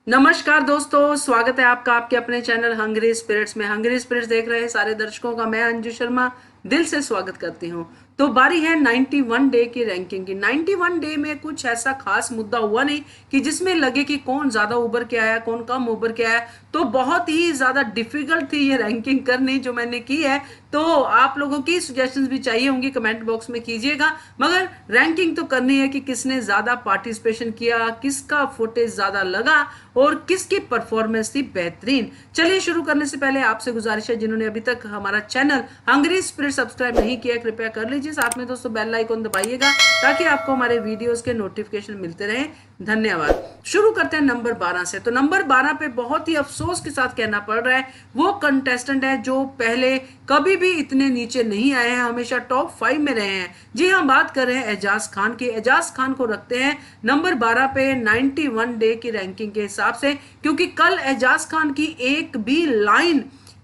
नमस्कार दोस्तों, स्वागत है आपका आपके अपने चैनल हंग्री स्पिरिट्स में। हंग्री स्पिरिट्स देख रहे सारे दर्शकों का मैं अंजू शर्मा दिल से स्वागत करती हूं। तो बारी है 91 डे की रैंकिंग की। 91 डे में कुछ ऐसा खास मुद्दा हुआ नहीं कि जिसमें लगे कि कौन ज्यादा उभर के आया कौन कम उभर के आया। तो बहुत ही ज्यादा डिफिकल्ट थी ये रैंकिंग करनी जो मैंने की है। तो आप लोगों की सजेशंस भी चाहिए होंगी, कमेंट बॉक्स में कीजिएगा। मगर रैंकिंग तो करनी है कि किसने ज्यादा पार्टिसिपेशन किया, किसका फुटेज ज्यादा लगा और किसकी परफॉर्मेंस थी बेहतरीन। चलिए शुरू करने से पहले आपसे गुजारिश है, जिन्होंने अभी तक हमारा चैनल हंग्री स्पिरिट सब्सक्राइब नहीं किया कृपया कर लीजिए। साथ में दोस्तों बेल आइकन दबाइएगा ताकि आपको हमारे वीडियोस के नोटिफिकेशन मिलते रहे। धन्यवाद। शुरू करते हैं नंबर 12 से। तो नंबर 12 पे बहुत ही अफसोस के साथ कहना पड़ रहा है, वो कंटेस्टेंट है जो पहले कभी भी इतने नीचे नहीं आए हैं, हमेशा टॉप 5 में रहे हैं। जी हाँ, बात कर रहे हैं एजाज खान की। एजाज खान को रखते हैं नंबर 12 पे 91 डे की रैंकिंग के हिसाब से, क्योंकि कल एजाज खान की एक भी लाइन,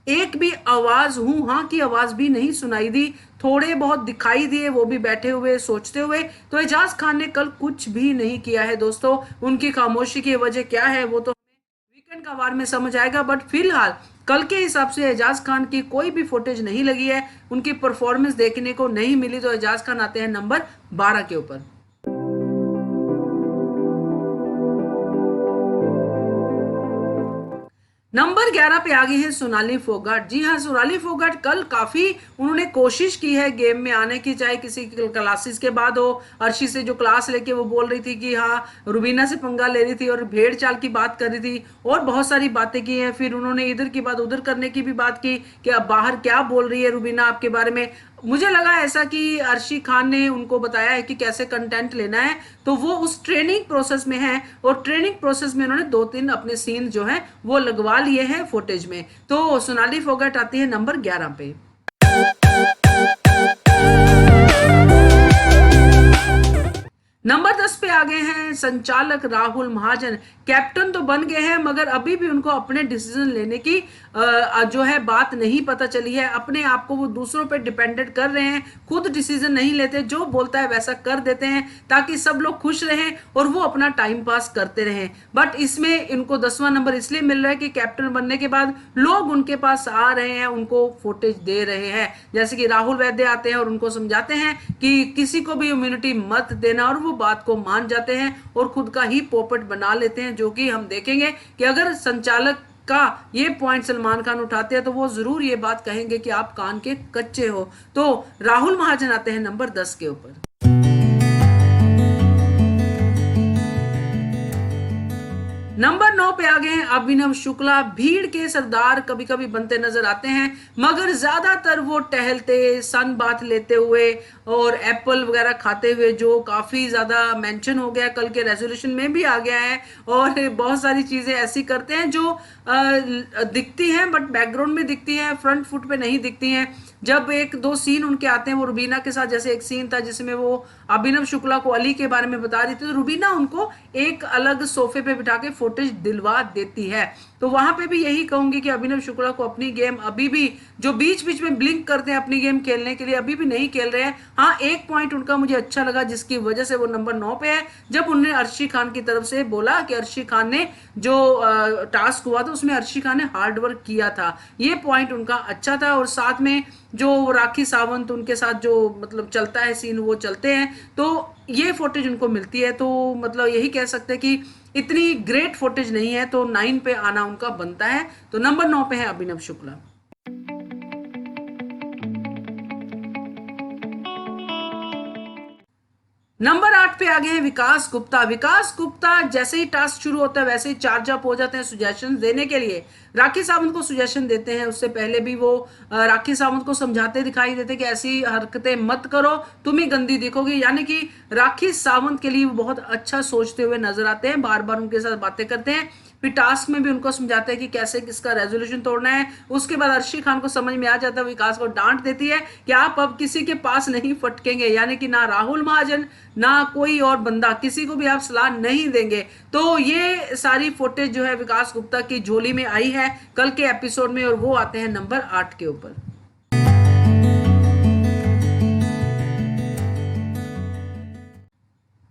एक भी आवाज हूं हाँ की आवाज भी नहीं सुनाई दी। थोड़े बहुत दिखाई दिए, वो भी बैठे हुए सोचते हुए। तो एजाज खान ने कल कुछ भी नहीं किया है दोस्तों। उनकी खामोशी की वजह क्या है वो तो वीकेंड का वार में समझ आएगा। बट फिलहाल कल के हिसाब से एजाज खान की कोई भी फुटेज नहीं लगी है, उनकी परफॉर्मेंस देखने को नहीं मिली। तो एजाज खान आते हैं नंबर 12 के ऊपर। नंबर 11 पे आ गई है सोनाली फोगाट। जी हाँ, सोनाली फोगाट कल काफी उन्होंने कोशिश की है गेम में आने की, चाहे किसी क्लासेस के बाद हो। अर्शी से जो क्लास लेके वो बोल रही थी कि हाँ रुबीना से पंगा ले रही थी और भेड़ चाल की बात कर रही थी और बहुत सारी बातें की हैं। फिर उन्होंने इधर की बात उधर करने की भी बात की कि अब बाहर क्या बोल रही है रुबीना आपके बारे में। मुझे लगा ऐसा कि अर्शी खान ने उनको बताया है कि कैसे कंटेंट लेना है, तो वो उस ट्रेनिंग प्रोसेस में है और ट्रेनिंग प्रोसेस में उन्होंने 2-3 अपने सीन जो है वो लगवा लिए हैं फुटेज में। तो सोनाली फोगाट आती है नंबर 11 पे। नंबर 10 पे आ गए हैं संचालक राहुल महाजन। कैप्टन तो बन गए हैं मगर अभी भी उनको अपने डिसीजन लेने की जो है बात नहीं पता चली है। अपने आप को वो दूसरों पे डिपेंडेंट कर रहे हैं, खुद डिसीजन नहीं लेते, जो बोलता है वैसा कर देते हैं ताकि सब लोग खुश रहें और वो अपना टाइम पास करते रहें। बट इसमें इनको 10वां नंबर इसलिए मिल रहा है कि कैप्टन बनने के बाद लोग उनके पास आ रहे हैं, उनको फुटेज दे रहे हैं। जैसे कि राहुल वैद्य आते हैं और उनको समझाते हैं कि किसी को भी इम्यूनिटी मत देना, और वो बात को मान जाते हैं और खुद का ही पोपट बना लेते हैं। जो कि हम देखेंगे कि अगर संचालक का ये पॉइंट सलमान खान उठाते हैं तो वो जरूर ये बात कहेंगे कि आप कान के कच्चे हो। तो राहुल महाजन आते हैं नंबर 10 के ऊपर। नंबर 9 पे आ गए हैं अभिनव शुक्ला। भीड़ के सरदार कभी कभी बनते नजर आते हैं मगर ज्यादातर वो टहलते, सन बाथ लेते हुए और एप्पल वगैरह खाते हुए, जो काफी ज्यादा मेंशन हो गया, कल के रेजोल्यूशन में भी आ गया है। और बहुत सारी चीजें ऐसी करते हैं जो दिखती हैं बट बैकग्राउंड में दिखती हैं, फ्रंट फुट पे नहीं दिखती हैं। जब एक दो सीन उनके आते हैं वो रुबीना के साथ, जैसे एक सीन था जिसमें वो अभिनव शुक्ला को अली के बारे में बता रही थी, तो रुबीना उनको एक अलग सोफे पे बिठा के फुटेज दिलवा देती है। तो वहां पे भी यही कहूंगी कि अभिनव शुक्ला को अपनी गेम अभी भी, जो बीच बीच में ब्लिंक करते हैं अपनी गेम खेलने के लिए, अभी भी नहीं खेल रहे हैं। हाँ, एक पॉइंट उनका मुझे अच्छा लगा जिसकी वजह से वो नंबर 9 पे है, जब उन्होंने अर्शी खान की तरफ से बोला कि अर्शी खान ने जो टास्क हुआ था उसमें अर्शी खान ने हार्ड वर्क किया था। ये पॉइंट उनका अच्छा था। और साथ में जो राखी सावंत उनके साथ जो मतलब चलता है सीन, वो चलते हैं तो ये फुटेज उनको मिलती है। तो मतलब यही कह सकते हैं कि इतनी ग्रेट फुटेज नहीं है, तो 9 पे आना उनका बनता है। तो नंबर 9 पे है अभिनव शुक्ला। नंबर 8 पे आ गए हैं विकास गुप्ता। विकास गुप्ता जैसे ही टास्क शुरू होता है वैसे ही चार्ज अप हो जाते हैं सुजेशन देने के लिए। राखी सावंत को सुजेशन देते हैं, उससे पहले भी वो राखी सावंत को समझाते दिखाई देते कि ऐसी हरकतें मत करो, तुम ही गंदी दिखोगी। यानी कि राखी सावंत के लिए वो बहुत अच्छा सोचते हुए नजर आते हैं, बार बार उनके साथ बातें करते हैं। फिर टास्क में भी उनको समझाते हैं कि कैसे किसका रेजोल्यूशन तोड़ना है। उसके बाद अर्शी खान को समझ में आ जाता है, विकास को डांट देती है कि आप अब किसी के पास नहीं फटकेंगे, यानी कि ना राहुल महाजन ना कोई और बंदा, किसी को भी आप सलाह नहीं देंगे। तो ये सारी फुटेज जो है विकास गुप्ता की झोली में आई है कल के एपिसोड में, और वो आते हैं नंबर 8 के ऊपर।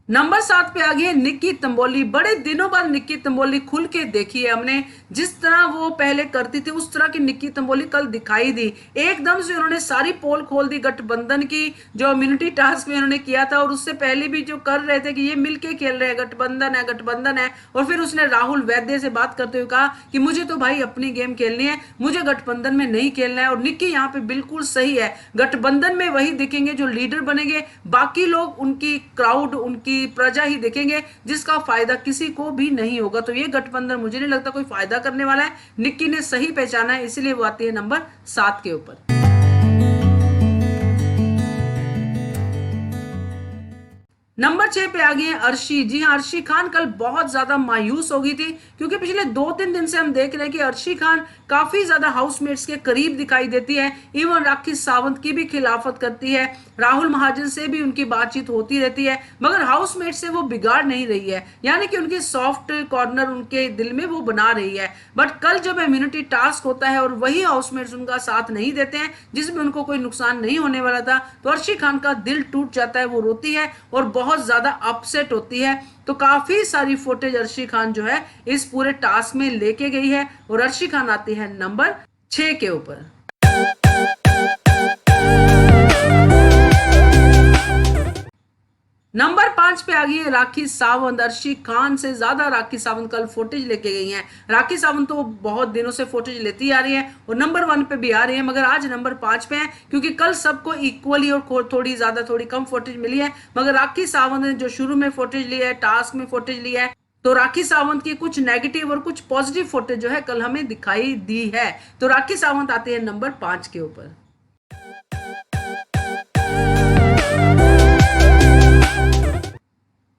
नंबर 7 पे आ गई है निक्की तंबोली। बड़े दिनों बाद निक्की तंबोली खुल के देखी है हमने। जिस तरह वो पहले करती थी उस तरह की निक्की तंबोली कल दिखाई दी। एकदम से उन्होंने सारी पोल खोल दी गठबंधन की, जो इम्यूनिटी टास्क में उन्होंने किया था, और उससे पहले भी जो कर रहे थे कि ये मिलके खेल रहे हैं, गठबंधन है गठबंधन है। और फिर उसने राहुल वैद्य से बात करते हुए कहा कि मुझे तो भाई अपनी गेम खेलनी है, मुझे गठबंधन में नहीं खेलना है। और निक्की यहाँ पे बिल्कुल सही है, गठबंधन में वही दिखेंगे जो लीडर बनेंगे, बाकी लोग उनकी क्राउड उनकी प्रजा ही देखेंगे, जिसका फायदा किसी को भी नहीं होगा। तो ये गठबंधन मुझे नहीं लगता कोई फायदा करने वाला है। निक्की ने सही पहचाना है, इसीलिए वो आती है नंबर 7 के ऊपर। नंबर 6 पे आ गई है अर्शी। जी हाँ, अर्शी खान कल बहुत ज्यादा मायूस हो गई थी, क्योंकि पिछले 2-3 दिन से हम देख रहे हैं कि अर्शी खान काफी ज्यादा हाउसमेट्स के करीब दिखाई देती है। इवन राखी सावंत की भी खिलाफत करती है, राहुल महाजन से भी उनकी बातचीत होती रहती है, मगर हाउसमेट से वो बिगाड़ नहीं रही है, यानी कि उनकी सॉफ्ट कॉर्नर उनके दिल में वो बना रही है। बट कल जब इम्यूनिटी टास्क होता है और वही हाउसमेट्स उनका साथ नहीं देते हैं, जिसमें उनको कोई नुकसान नहीं होने वाला था, तो अर्शी खान का दिल टूट जाता है, वो रोती है और बहुत ज्यादा अपसेट होती है। तो काफी सारी फुटेज अर्शी खान जो है इस पूरे टास्क में लेके गई है, और अर्शी खान आती है नंबर 6 के ऊपर। नंबर 5 पे आ गई है राखी सावंत। अर्शी खान से ज्यादा राखी सावंत कल फुटेज लेके गई हैं। राखी सावंत तो बहुत दिनों से फुटेज लेती आ रही है और नंबर 1 पे भी आ रही है, मगर आज नंबर 5 पे है, क्योंकि कल सबको इक्वली और थोड़ी ज्यादा थोड़ी कम फुटेज मिली है। मगर राखी सावंत ने जो शुरू में फुटेज ली है, टास्क में फुटेज ली है, तो राखी सावंत की कुछ नेगेटिव और कुछ पॉजिटिव फुटेज जो है कल हमें दिखाई दी है। तो राखी सावंत आती है नंबर 5 के ऊपर।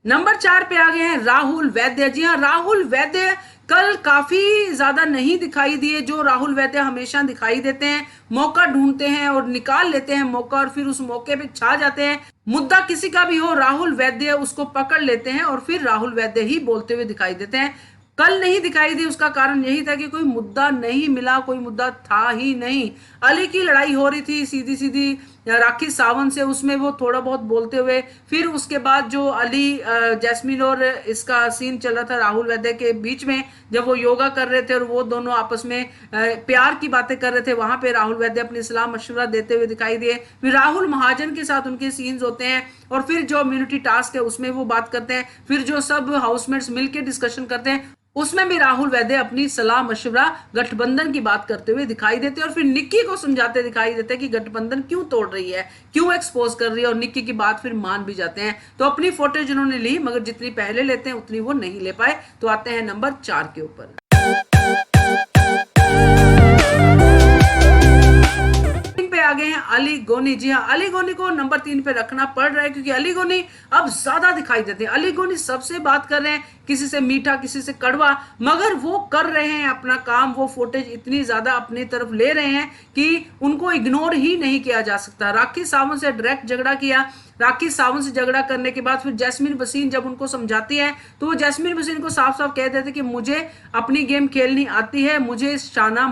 नंबर 4 पे आ गए हैं राहुल वैद्य। जी हाँ, राहुल वैद्य कल काफी ज्यादा नहीं दिखाई दिए, जो राहुल वैद्य हमेशा दिखाई देते हैं। मौका ढूंढते हैं और निकाल लेते हैं मौका, और फिर उस मौके पे छा जाते हैं। मुद्दा किसी का भी हो, राहुल वैद्य उसको पकड़ लेते हैं और फिर राहुल वैद्य ही बोलते हुए दिखाई देते हैं। कल नहीं दिखाई दी, उसका कारण यही था कि कोई मुद्दा नहीं मिला, कोई मुद्दा था ही नहीं। अली की लड़ाई हो रही थी सीधी सीधी राखी सावंत से, उसमें वो थोड़ा बहुत बोलते हुए, फिर उसके बाद जो अली जैस्मिन और इसका सीन चल रहा था राहुल वैद्य के बीच में, जब वो योगा कर रहे थे और वो दोनों आपस में प्यार की बातें कर रहे थे, वहां पे राहुल वैद्य अपनी सलाह मशवरा देते हुए दिखाई दिए। फिर राहुल महाजन के साथ उनके सीन्स होते हैं, और फिर जो इम्यूनिटी टास्क है उसमें वो बात करते हैं, फिर जो सब हाउसमेट्स मिलकर डिस्कशन करते हैं उसमें भी राहुल वैद्य अपनी सलाह मशवरा गठबंधन की बात करते हुए दिखाई देते हैं, और फिर निक्की को समझाते दिखाई देते हैं कि गठबंधन क्यों तोड़ रही है, क्यों एक्सपोज कर रही है, और निक्की की बात फिर मान भी जाते हैं। तो अपनी फुटेज उन्होंने ली, मगर जितनी पहले लेते हैं उतनी वो नहीं ले पाए। तो आते हैं नंबर 4 के ऊपर। पे आ गए हैं अली गोनी। जी हाँ, अली गोनी को नंबर 3 पे रखना पड़ रहा है, क्योंकि अली गोनी अब ज्यादा दिखाई देते हैं। अली गोनी सबसे बात कर रहे हैं, किसी से मीठा किसी से कड़वा, मगर वो कर रहे हैं अपना काम। वो फुटेज इतनी ज्यादा अपनी तरफ ले रहे हैं कि उनको इग्नोर ही नहीं किया जा सकता। राखी सावंत से डायरेक्ट झगड़ा किया, राखी सावंत से झगड़ा करने के बाद फिर जैस्मिन वसीम जब उनको समझाती है, तो वो जैस्मिन वसीम को साफ साफ कह देते कि मुझे अपनी गेम खेलनी आती है, मुझे शाना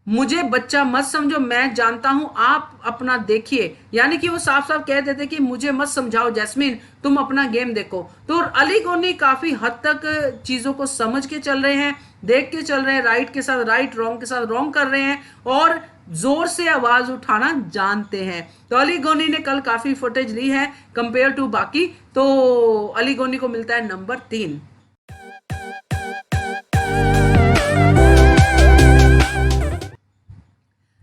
मुझे बच्चा मत समझो, मैं जानता हूं, आप अपना देखिए। यानी कि वो साफ साफ कह देते कि मुझे मत समझाओ जैस्मिन, तुम अपना गेम देखो। तो अली गोनी काफी हद तक चीजों को समझ के चल रहे हैं, देख के चल रहे हैं, राइट के साथ राइट, रॉन्ग के साथ रॉन्ग कर रहे हैं, और जोर से आवाज उठाना जानते हैं। तो अली गोनी ने कल काफी फुटेज ली है कंपेयर टू बाकी, तो अली गोनी को मिलता है नंबर 3।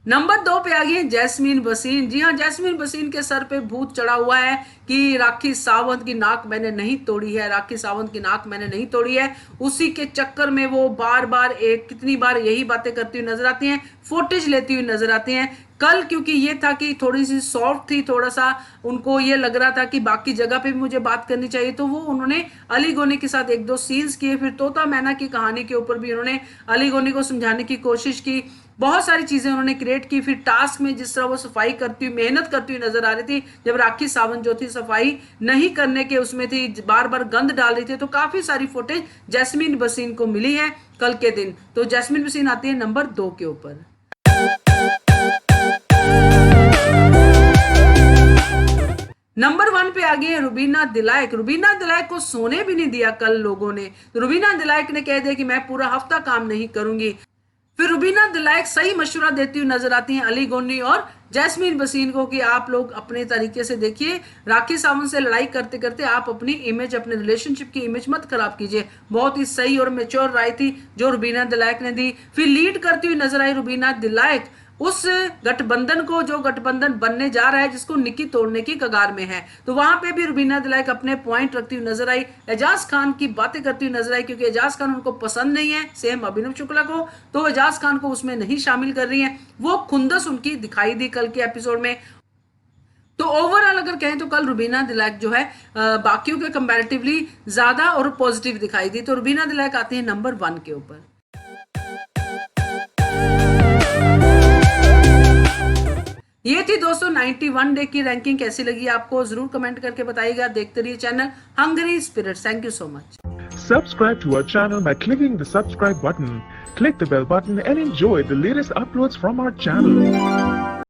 नंबर 2 पे आ गई है जैस्मिन वसीम। जी हाँ, जैस्मिन वसीम के सर पे भूत चढ़ा हुआ है कि राखी सावंत की नाक मैंने नहीं तोड़ी है, राखी सावंत की नाक मैंने नहीं तोड़ी है। उसी के चक्कर में वो बार बार कितनी बार यही बातें करती हुई नजर आती हैं, फुटेज लेती हुई नजर आती हैं। कल क्योंकि ये था कि थोड़ी सी सॉफ्ट थी, थोड़ा सा उनको ये लग रहा था कि बाकी जगह पे भी मुझे बात करनी चाहिए, तो वो उन्होंने अली गोनी के साथ 1-2 सीन्स किए। फिर तोता मैना की कहानी के ऊपर भी उन्होंने अली गोनी को समझाने की कोशिश की, बहुत सारी चीजें उन्होंने क्रिएट की। फिर टास्क में जिस तरह वो सफाई करती हुई, मेहनत करती हुई नजर आ रही थी, जब राखी सावंत जो थी सफाई नहीं करने के उसमें थी, बार बार गंद डाल रही थी, तो काफी सारी फुटेज जैस्मिन वसीम को मिली है कल के दिन। तो जैस्मिन वसीम आती है नंबर 2 के ऊपर। नंबर 1 पे आ गई है रुबीना दिलायक। रुबीना दिलायक को सोने भी नहीं दिया कल लोगों ने, तो रुबीना दिलायक ने कह दिया कि मैं पूरा हफ्ता काम नहीं करूंगी। फिर रुबीना दिलायक सही मशवरा देती हुई नजर आती हैं अली गोनी और जैस्मीन वसीम को कि आप लोग अपने तरीके से देखिए, राखी सावंत से लड़ाई करते करते आप अपनी इमेज, अपने रिलेशनशिप की इमेज मत खराब कीजिए। बहुत ही सही और मेच्योर राय थी जो रुबीना दिलायक ने दी। फिर लीड करती हुई नजर आई रुबीना दिलायक उस गठबंधन को जो गठबंधन बनने जा रहा है जिसको निकी तोड़ने की कगार में है, तो वहां पे भी रुबीना दिलायक अपने पॉइंट रखती हुई नजर आई। एजाज खान की बातें करती हुई नजर आई क्योंकि एजाज खान उनको पसंद नहीं है, सेम अभिनव शुक्ला को, तो एजाज खान को उसमें नहीं शामिल कर रही है। वो खुंदस उनकी दिखाई दी कल के एपिसोड में। तो ओवरऑल अगर कहें तो कल रुबीना दिलायक जो है बाकियों के कंपैरेटिवली ज्यादा और पॉजिटिव दिखाई दी। तो रुबीना दिलायक आती है नंबर 1 के ऊपर। ये थी दोस्तों 91 डे की रैंकिंग। कैसी लगी आपको जरूर कमेंट करके बताइएगा। देखते रहिए channel hungry spirits. Thank you so much. Subscribe to our channel by clicking the subscribe button. Click the bell button and enjoy the latest uploads from our channel.